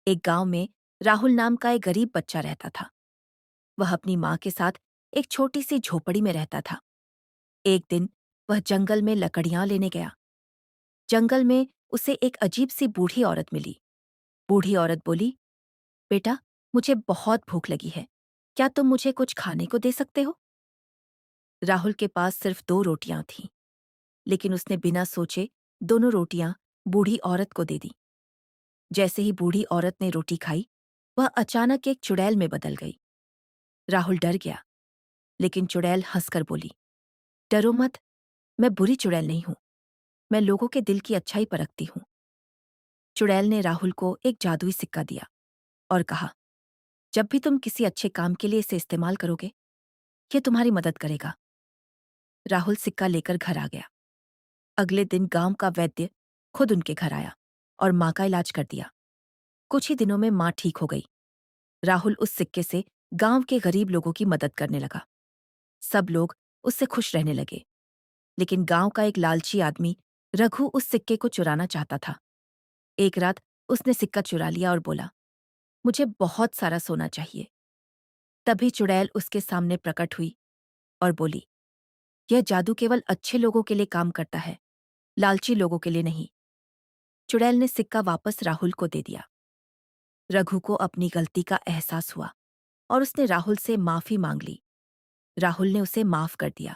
एक गांव में राहुल नाम का एक गरीब बच्चा रहता था। वह अपनी माँ के साथ एक छोटी सी झोपड़ी में रहता था। एक दिन वह जंगल में लकड़ियां लेने गया। जंगल में उसे एक अजीब सी बूढ़ी औरत मिली। बूढ़ी औरत बोली, बेटा, मुझे बहुत भूख लगी है। क्या तुम मुझे कुछ खाने को दे सकते हो? राहुल के पास सिर्फ 2 रोटियां थीं, लेकिन उसने बिना सोचे दोनों रोटियां बूढ़ी औरत को दे दी। जैसे ही बूढ़ी औरत ने रोटी खाई, वह अचानक एक चुड़ैल में बदल गई। राहुल डर गया, लेकिन चुड़ैल हंसकर बोली, डरो मत, मैं बुरी चुड़ैल नहीं हूं। मैं लोगों के दिल की अच्छाई परखती हूं। चुड़ैल ने राहुल को एक जादुई सिक्का दिया और कहा, जब भी तुम किसी अच्छे काम के लिए इसे इस्तेमाल करोगे, ये तुम्हारी मदद करेगा। राहुल सिक्का लेकर घर आ गया। अगले दिन गांव का वैद्य खुद उनके घर आया और माँ का इलाज कर दिया। कुछ ही दिनों में माँ ठीक हो गई। राहुल उस सिक्के से गांव के गरीब लोगों की मदद करने लगा। सब लोग उससे खुश रहने लगे। लेकिन गांव का एक लालची आदमी रघु उस सिक्के को चुराना चाहता था। एक रात उसने सिक्का चुरा लिया और बोला, मुझे बहुत सारा सोना चाहिए। तभी चुड़ैल उसके सामने प्रकट हुई और बोली, यह जादू केवल अच्छे लोगों के लिए काम करता है, लालची लोगों के लिए नहीं। चुड़ैल ने सिक्का वापस राहुल को दे दिया। रघु को अपनी गलती का एहसास हुआ और उसने राहुल से माफी मांग ली। राहुल ने उसे माफ कर दिया।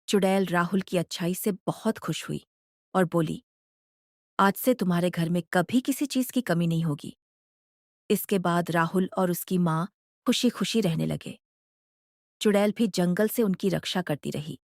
चुड़ैल राहुल की अच्छाई से बहुत खुश हुई और बोली, आज से तुम्हारे घर में कभी किसी चीज की कमी नहीं होगी। इसके बाद राहुल और उसकी माँ खुशी खुशी रहने लगे। चुड़ैल भी जंगल से उनकी रक्षा करती रही।